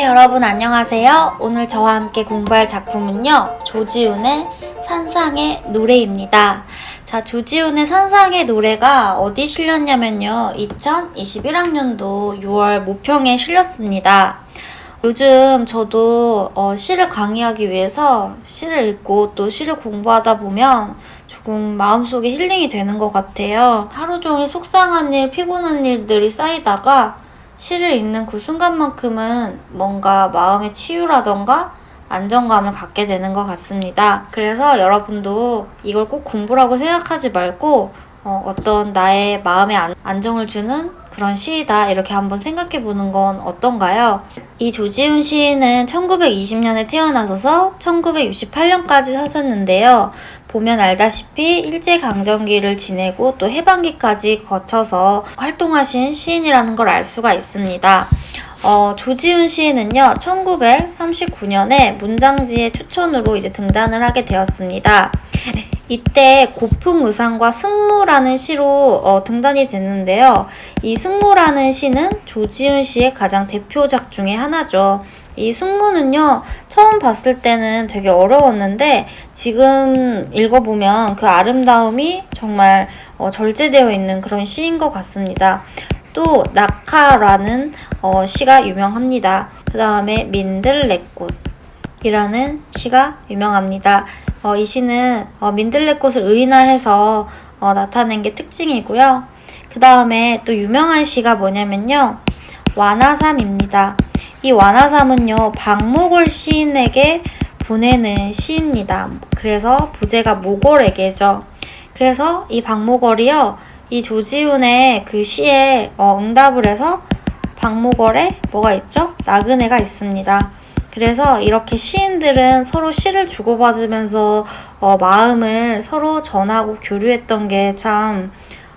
네, 여러분 안녕하세요. 오늘 저와 함께 공부할 작품은요, 조지훈의 산상의 노래입니다. 자, 조지훈의 산상의 노래가 어디 실렸냐면요, 2021학년도 6월 모평에 실렸습니다. 요즘 저도 시를 강의하기 위해서 시를 읽고 또 시를 공부하다 보면 조금 마음속에 힐링이 되는 것 같아요. 하루 종일 속상한 일, 피곤한 일들이 쌓이다가 시를 읽는 그 순간만큼은 뭔가 마음의 치유라던가 안정감을 갖게 되는 것 같습니다. 그래서 여러분도 이걸 꼭 공부라고 생각하지 말고 어떤 나의 마음에 안정을 주는 그런 시이다, 이렇게 한번 생각해 보는 건 어떤가요? 이 조지훈 시인은 1920년에 태어나셔서 1968년까지 사셨는데요. 보면 알다시피 일제강점기를 지내고 또 해방기까지 거쳐서 활동하신 시인이라는 걸 알 수가 있습니다. 조지훈 시인은요, 1939년에 문장지의 추천으로 이제 등단을 하게 되었습니다. 이때 고풍의상과 승무라는 시로 등단이 됐는데요. 이 승무라는 시는 조지훈 씨의 가장 대표작 중에 하나죠. 이 승무는요, 처음 봤을 때는 되게 어려웠는데 지금 읽어보면 그 아름다움이 정말 절제되어 있는 그런 시인 것 같습니다. 또 낙하라는 시가 유명합니다. 그 다음에 민들레꽃이라는 시가 유명합니다. 이 시는 민들레꽃을 의인화해서 나타낸 게 특징이고요. 그 다음에 또 유명한 시가 뭐냐면요, 완화삼입니다. 이 완화삼은요, 박목월 시인에게 보내는 시입니다. 그래서 부제가 목월에게죠. 그래서 이 박목월이요, 이 조지훈의 그 시에 응답을 해서 박목월에 뭐가 있죠? 나그네가 있습니다. 그래서 이렇게 시인들은 서로 시를 주고받으면서 마음을 서로 전하고 교류했던 게 참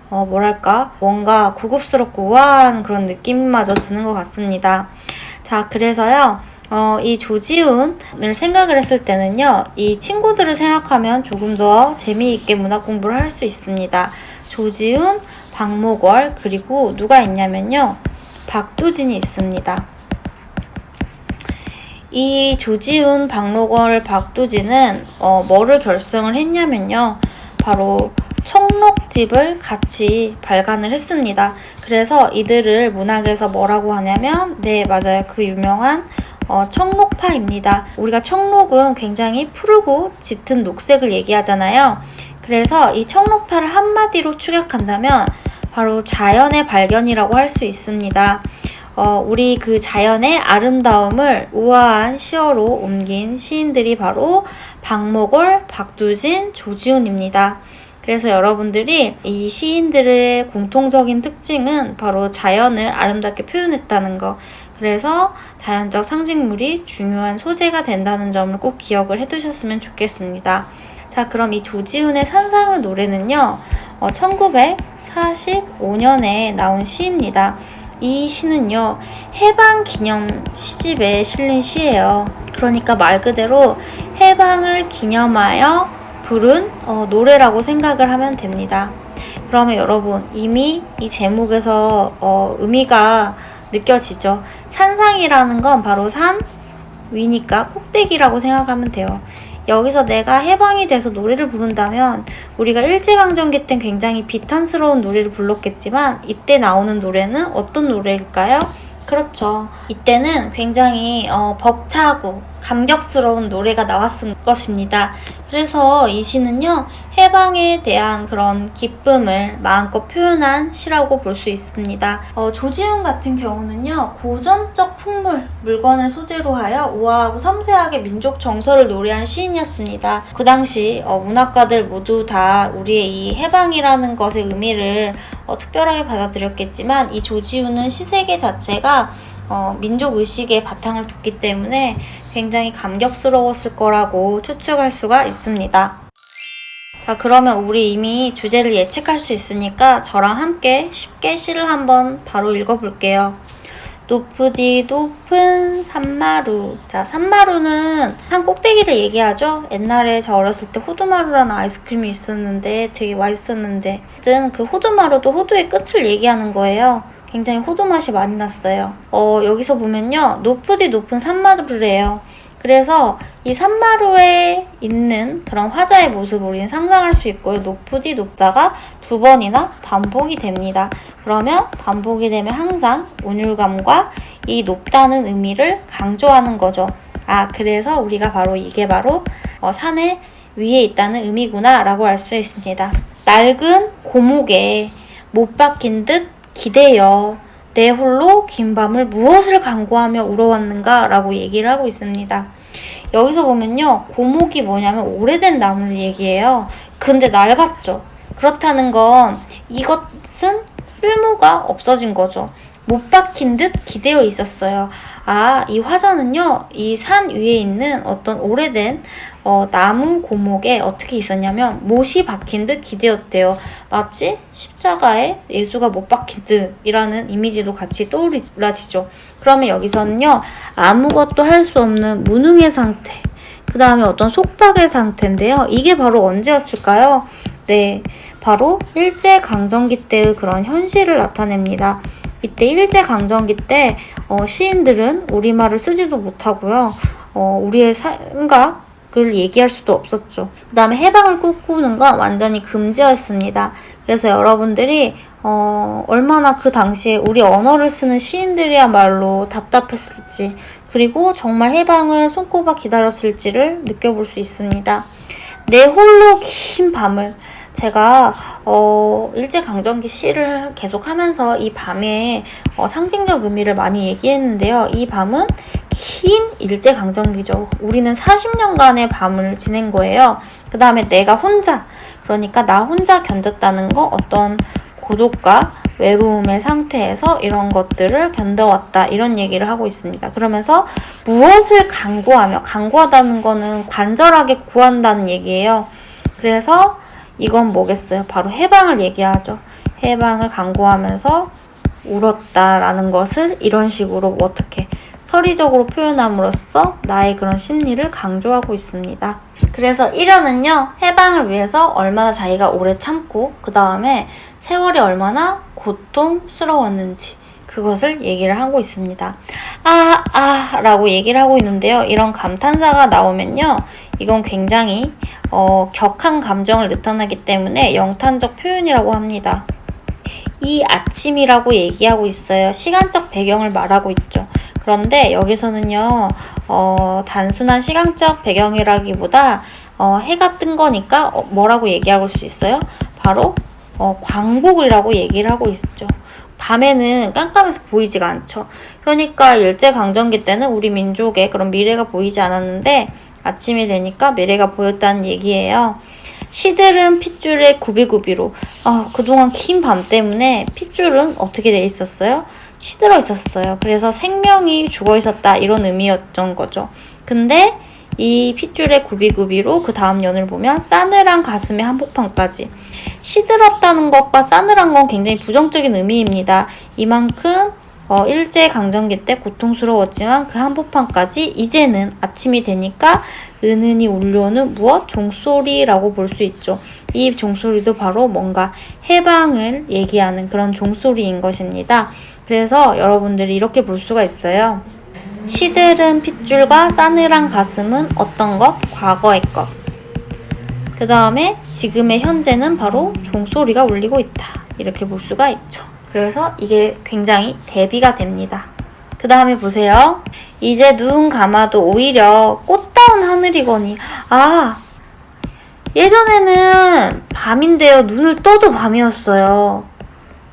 뭐랄까, 뭔가 고급스럽고 우아한 그런 느낌마저 드는 것 같습니다. 자, 그래서요, 이 조지훈을 생각을 했을 때는요, 이 친구들을 생각하면 조금 더 재미있게 문학 공부를 할 수 있습니다. 조지훈, 박목월, 그리고 누가 있냐면요, 박두진이 있습니다. 이 조지훈, 박목월, 박두진은 뭐를 결성을 했냐면요, 바로 청록집을 같이 발간을 했습니다. 그래서 이들을 문학에서 뭐라고 하냐면, 네, 맞아요, 그 유명한 청록파입니다. 우리가 청록은 굉장히 푸르고 짙은 녹색을 얘기하잖아요. 그래서 이 청록파를 한마디로 축약한다면 바로 자연의 발견이라고 할 수 있습니다. 우리 그 자연의 아름다움을 우아한 시어로 옮긴 시인들이 바로 박목월, 박두진, 조지훈입니다. 그래서 여러분들이 이 시인들의 공통적인 특징은 바로 자연을 아름답게 표현했다는 거, 그래서 자연적 상징물이 중요한 소재가 된다는 점을 꼭 기억을 해두셨으면 좋겠습니다. 자, 그럼 이 조지훈의 산상의 노래는요, 1945년에 나온 시입니다. 이 시는요, 해방 기념 시집에 실린 시예요. 그러니까 말 그대로 해방을 기념하여 부른 노래라고 생각을 하면 됩니다. 그러면 여러분, 이미 이 제목에서 의미가 느껴지죠? 산상이라는 건 바로 산 위니까 꼭대기라고 생각하면 돼요. 여기서 내가 해방이 돼서 노래를 부른다면 우리가 일제강점기 땐 굉장히 비탄스러운 노래를 불렀겠지만 이때 나오는 노래는 어떤 노래일까요? 그렇죠. 이때는 굉장히 벅차고 감격스러운 노래가 나왔을 것입니다. 그래서 이 시는요, 해방에 대한 그런 기쁨을 마음껏 표현한 시라고 볼 수 있습니다. 조지훈 같은 경우는요, 고전적 물건을 소재로 하여 우아하고 섬세하게 민족 정서를 노래한 시인이었습니다. 그 당시 문학가들 모두 다 우리의 이 해방이라는 것의 의미를 특별하게 받아들였겠지만, 이 조지훈은 시세계 자체가 민족 의식의 바탕을 뒀기 때문에 굉장히 감격스러웠을 거라고 추측할 수가 있습니다. 자, 그러면 우리 이미 주제를 예측할 수 있으니까 저랑 함께 쉽게 시를 한번 바로 읽어볼게요. 높으디 높은 산마루. 자, 산마루는 산 꼭대기를 얘기하죠. 옛날에 저 어렸을 때 호두마루라는 아이스크림이 있었는데 되게 맛있었는데, 어쨌든 그 호두마루도 호두의 끝을 얘기하는 거예요. 굉장히 호두 맛이 많이 났어요. 여기서 보면요. 높으디 높은 산마루래요. 그래서 이 산마루에 있는 그런 화자의 모습을 우리는 상상할 수 있고요. 높으디 높다가 두 번이나 반복이 됩니다. 그러면 반복이 되면 항상 운율감과 이 높다는 의미를 강조하는 거죠. 그래서 우리가 이게 바로 산의 위에 있다는 의미구나 라고 알 수 있습니다. 낡은 고목에 못 박힌 듯 기대어 내 홀로 긴 밤을 무엇을 간구하며 울어왔는가 라고 얘기를 하고 있습니다. 여기서 보면요. 고목이 뭐냐면 오래된 나무를 얘기해요. 근데 낡았죠. 그렇다는 건 이것은 쓸모가 없어진 거죠. 못 박힌 듯 기대어 있었어요. 이 화자는요. 이 산 위에 있는 어떤 오래된 나무 고목에 어떻게 있었냐면 못이 박힌 듯 기대었대요. 마치 십자가에 예수가 못 박힌 듯이라는 이미지도 같이 떠올라지죠. 그러면 여기서는요. 아무것도 할 수 없는 무능의 상태, 그 다음에 어떤 속박의 상태인데요. 이게 바로 언제였을까요? 네, 바로 일제강점기 때의 그런 현실을 나타냅니다. 이때 일제강점기 때 시인들은 우리말을 쓰지도 못하고요. 우리의 생각을 얘기할 수도 없었죠. 그 다음에 해방을 꿈꾸는 건 완전히 금지였습니다. 그래서 여러분들이 얼마나 그 당시에 우리 언어를 쓰는 시인들이야말로 답답했을지, 그리고 정말 해방을 손꼽아 기다렸을지를 느껴볼 수 있습니다. 내 홀로 긴 밤을, 제가 일제강점기 시를 계속하면서 이 밤의 상징적 의미를 많이 얘기했는데요. 이 밤은 긴 일제강점기죠. 우리는 40년간의 밤을 지낸 거예요. 그 다음에 내가 혼자, 그러니까 나 혼자 견뎠다는 거, 어떤 고독과 외로움의 상태에서 이런 것들을 견뎌왔다, 이런 얘기를 하고 있습니다. 그러면서 무엇을 간구하다는 거는 간절하게 구한다는 얘기예요. 그래서 이건 뭐겠어요? 바로 해방을 얘기하죠. 해방을 간구하면서 울었다라는 것을 이런 식으로 어떻게 서리적으로 표현함으로써 나의 그런 심리를 강조하고 있습니다. 그래서 1화는요. 해방을 위해서 얼마나 자기가 오래 참고 그 다음에 세월이 얼마나 고통스러웠는지 그것을 얘기를 하고 있습니다. 라고 얘기를 하고 있는데요. 이런 감탄사가 나오면요. 이건 굉장히 격한 감정을 나타나기 때문에 영탄적 표현이라고 합니다. 이 아침이라고 얘기하고 있어요. 시간적 배경을 말하고 있죠. 그런데 여기서는요. 단순한 시간적 배경이라기보다 해가 뜬 거니까 뭐라고 얘기할 수 있어요? 바로 광복이라고 얘기를 하고 있죠. 밤에는 깜깜해서 보이지가 않죠. 그러니까 일제강점기 때는 우리 민족의 그런 미래가 보이지 않았는데 아침이 되니까 미래가 보였다는 얘기예요. 시들은 핏줄에 구비구비로, 그동안 긴 밤 때문에 핏줄은 어떻게 돼 있었어요? 시들어 있었어요. 그래서 생명이 죽어 있었다, 이런 의미였던 거죠. 근데 이 핏줄의 구비구비로 그 다음 연을 보면 싸늘한 가슴의 한복판까지. 시들었다는 것과 싸늘한 건 굉장히 부정적인 의미입니다. 이만큼 일제강점기 때 고통스러웠지만 그 한복판까지 이제는 아침이 되니까 은은히 울려오는 무엇? 종소리라고 볼 수 있죠. 이 종소리도 바로 뭔가 해방을 얘기하는 그런 종소리인 것입니다. 그래서 여러분들이 이렇게 볼 수가 있어요. 시들은 핏줄과 싸늘한 가슴은 어떤 것? 과거의 것. 그 다음에 지금의 현재는 바로 종소리가 울리고 있다. 이렇게 볼 수가 있죠. 그래서 이게 굉장히 대비가 됩니다. 그 다음에 보세요. 이제 눈 감아도 오히려 꽃다운 하늘이거니. 예전에는 밤인데요. 눈을 떠도 밤이었어요.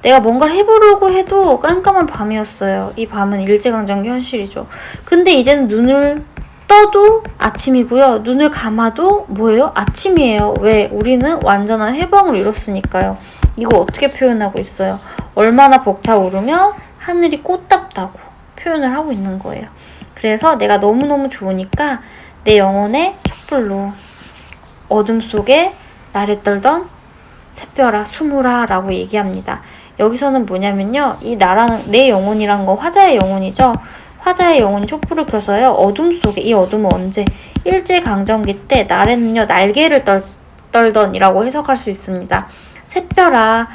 내가 뭔가를 해보려고 해도 깜깜한 밤이었어요. 이 밤은 일제강점기 현실이죠. 근데 이제는 눈을 떠도 아침이고요. 눈을 감아도 뭐예요? 아침이에요. 왜? 우리는 완전한 해방을 이뤘으니까요. 이거 어떻게 표현하고 있어요? 얼마나 벅차오르면 하늘이 꽃답다고 표현을 하고 있는 거예요. 그래서 내가 너무너무 좋으니까 내 영혼의 촛불로 어둠 속에 나를 떨던 새별아 숨으라 라고 얘기합니다. 여기서는 뭐냐면요. 이 나라는 내 영혼이란 건 화자의 영혼이죠. 화자의 영혼이 촛불을 켜서요. 어둠 속에, 이 어둠은 언제? 일제강점기 때 날에는요. 날개를 떨던이라고 해석할 수 있습니다. 새별아,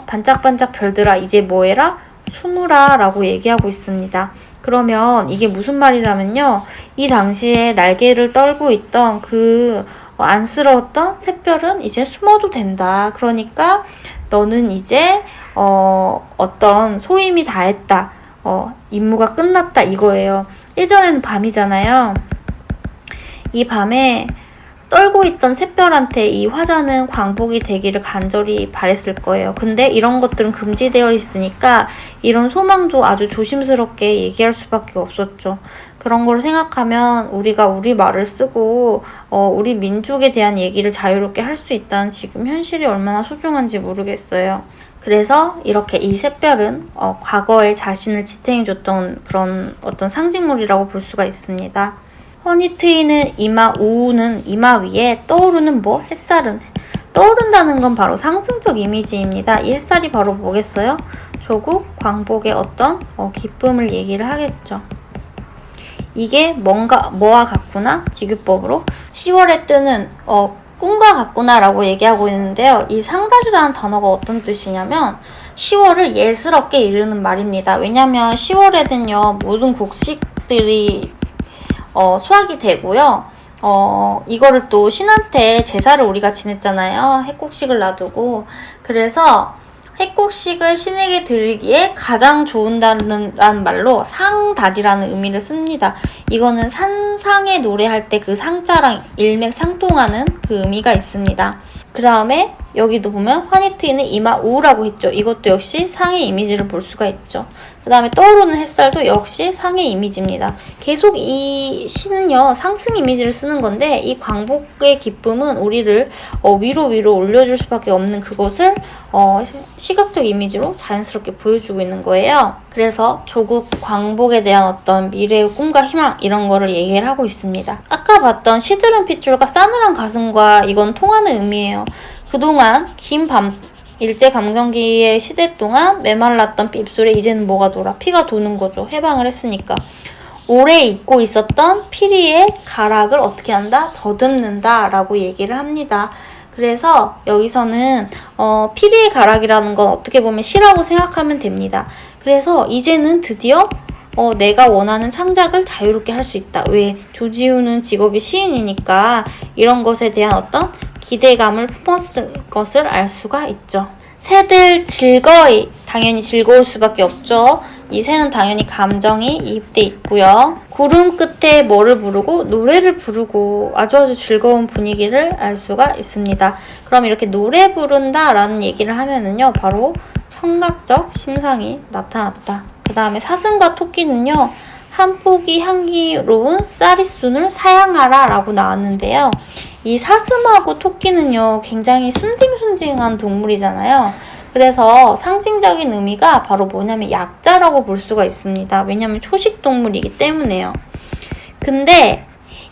반짝반짝 별들아, 이제 뭐해라? 숨으라 라고 얘기하고 있습니다. 그러면 이게 무슨 말이라면요. 이 당시에 날개를 떨고 있던 그 안쓰러웠던 샛별은 이제 숨어도 된다. 그러니까 너는 이제 어떤 소임이 다했다. 임무가 끝났다 이거예요. 예전에는 밤이잖아요. 이 밤에 떨고 있던 샛별한테 이 화자는 광복이 되기를 간절히 바랬을 거예요. 근데 이런 것들은 금지되어 있으니까 이런 소망도 아주 조심스럽게 얘기할 수밖에 없었죠. 그런 걸 생각하면 우리가 우리 말을 쓰고 우리 민족에 대한 얘기를 자유롭게 할 수 있다는 지금 현실이 얼마나 소중한지 모르겠어요. 그래서 이렇게 이 샛별은 과거에 자신을 지탱해줬던 그런 어떤 상징물이라고 볼 수가 있습니다. 허니 트이는 이마, 우우는 이마 위에 떠오르는 햇살은 떠오른다는 건 바로 상승적 이미지입니다. 이 햇살이 바로 뭐겠어요? 조국 광복의 어떤 기쁨을 얘기를 하겠죠. 이게 뭐와 같구나? 지규법으로 10월에 뜨는 꿈과 같구나 라고 얘기하고 있는데요. 이 상달이라는 단어가 어떤 뜻이냐면 10월을 예스럽게 이르는 말입니다. 왜냐면 10월에는요 모든 곡식들이 수확이 되고요. 이거를 또 신한테 제사를 우리가 지냈잖아요. 핵곡식을 놔두고. 그래서 핵곡식을 신에게 드리기에 가장 좋은 달이라는 말로 상달이라는 의미를 씁니다. 이거는 산상의 노래할 때 그 상자랑 일맥상통하는 그 의미가 있습니다. 그 다음에 여기도 보면 화니트이는 이마 우라고 했죠. 이것도 역시 상의 이미지를 볼 수가 있죠. 그 다음에 떠오르는 햇살도 역시 상의 이미지입니다. 계속 이 시는요 상승 이미지를 쓰는 건데 이 광복의 기쁨은 우리를 위로 올려줄 수밖에 없는 그것을 시각적 이미지로 자연스럽게 보여주고 있는 거예요. 그래서 조국 광복에 대한 어떤 미래의 꿈과 희망 이런 거를 얘기를 하고 있습니다. 아까 봤던 시드른 핏줄과 싸늘한 가슴과 이건 통하는 의미예요. 그동안 긴 일제강점기의 시대 동안 메말랐던 입술에 이제는 뭐가 돌아? 피가 도는 거죠. 해방을 했으니까. 오래 잊고 있었던 피리의 가락을 어떻게 한다? 더듬는다 라고 얘기를 합니다. 그래서 여기서는 피리의 가락이라는 건 어떻게 보면 시라고 생각하면 됩니다. 그래서 이제는 드디어 내가 원하는 창작을 자유롭게 할 수 있다. 왜? 조지우는 직업이 시인이니까 이런 것에 대한 어떤 기대감을 품었을 것을 알 수가 있죠. 새들 즐거이, 당연히 즐거울 수밖에 없죠. 이 새는 당연히 감정이 이입돼 있고요. 구름 끝에 뭐를 부르고 노래를 부르고 아주 즐거운 분위기를 알 수가 있습니다. 그럼 이렇게 노래 부른다 라는 얘기를 하면은요 바로 청각적 심상이 나타났다. 그 다음에 사슴과 토끼는요 한 포기 향기로운 쌀이순을 사양하라 라고 나왔는데요. 이 사슴하고 토끼는요 굉장히 순딩순딩한 동물이잖아요. 그래서 상징적인 의미가 바로 뭐냐면 약자라고 볼 수가 있습니다. 왜냐면 초식동물이기 때문에요. 근데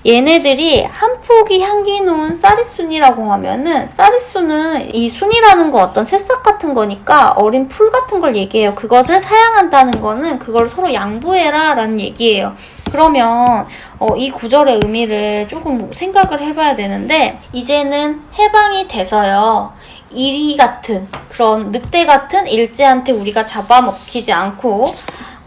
얘네들이 한 포기 향기 놓은 쌀이순이라고 하면은 쌀이순은 이 순이라는 건 어떤 새싹 같은 거니까 어린 풀 같은 걸 얘기해요. 그것을 사양한다는 거는 그걸 서로 양보해라 라는 얘기예요. 그러면 이 구절의 의미를 조금 생각을 해봐야 되는데 이제는 해방이 돼서요. 이리 같은 그런 늑대 같은 일제한테 우리가 잡아먹히지 않고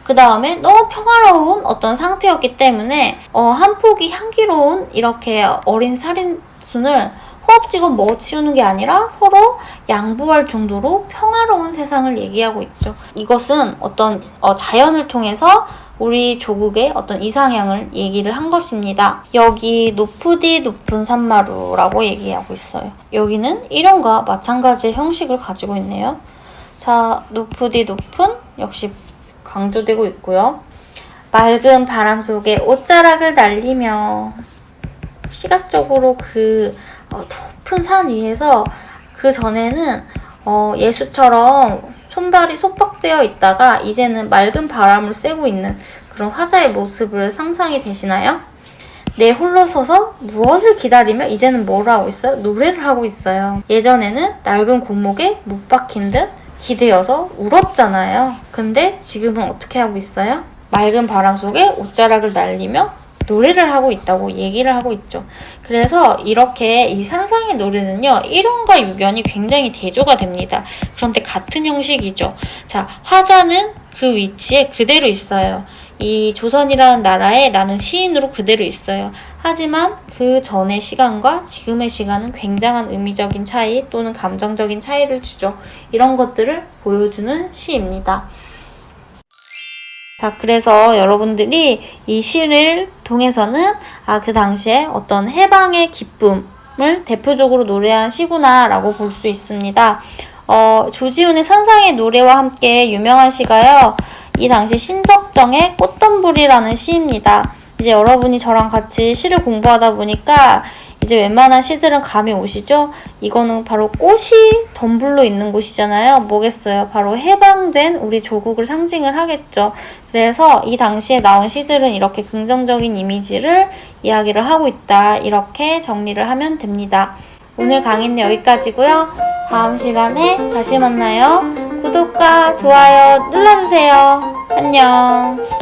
그 다음에 너무 평화로운 어떤 상태였기 때문에 한 포기 향기로운 이렇게 어린 살인순을 허겁지겁 먹어치우는 게 아니라 서로 양보할 정도로 평화로운 세상을 얘기하고 있죠. 이것은 어떤 자연을 통해서 우리 조국의 어떤 이상향을 얘기를 한 것입니다. 여기 높으디 높은 산마루라고 얘기하고 있어요. 여기는 이런과 마찬가지의 형식을 가지고 있네요. 자, 높으디 높은 역시 강조되고 있고요. 맑은 바람 속에 옷자락을 날리며 시각적으로 그 높은 산 위에서 그 전에는 예수처럼 손발이 속박되어 있다가 이제는 맑은 바람을 쐬고 있는 그런 화자의 모습을 상상이 되시나요? 내 홀로 서서 무엇을 기다리며 이제는 뭘 하고 있어요? 노래를 하고 있어요. 예전에는 낡은 고목에 못 박힌 듯 기대어서 울었잖아요. 근데 지금은 어떻게 하고 있어요? 맑은 바람 속에 옷자락을 날리며 노래를 하고 있다고 얘기를 하고 있죠. 그래서 이렇게 이 산상의 노래는요, 1원과 6원이 굉장히 대조가 됩니다. 그런데 같은 형식이죠. 자, 화자는 그 위치에 그대로 있어요. 이 조선이라는 나라에 나는 시인으로 그대로 있어요. 하지만 그 전의 시간과 지금의 시간은 굉장한 의미적인 차이 또는 감정적인 차이를 주죠. 이런 것들을 보여주는 시입니다. 자, 그래서 여러분들이 이 시를 통해서는 그 당시에 어떤 해방의 기쁨을 대표적으로 노래한 시구나 라고 볼 수 있습니다. 조지훈의 산상의 노래와 함께 유명한 시가요, 이 당시 신석정의 꽃덤불이라는 시입니다. 이제 여러분이 저랑 같이 시를 공부하다 보니까 이제 웬만한 시들은 감이 오시죠? 이거는 바로 꽃이 덤불로 있는 곳이잖아요. 뭐겠어요? 바로 해방된 우리 조국을 상징을 하겠죠. 그래서 이 당시에 나온 시들은 이렇게 긍정적인 이미지를 이야기를 하고 있다. 이렇게 정리를 하면 됩니다. 오늘 강의는 여기까지고요. 다음 시간에 다시 만나요. 구독과 좋아요 눌러주세요. 안녕.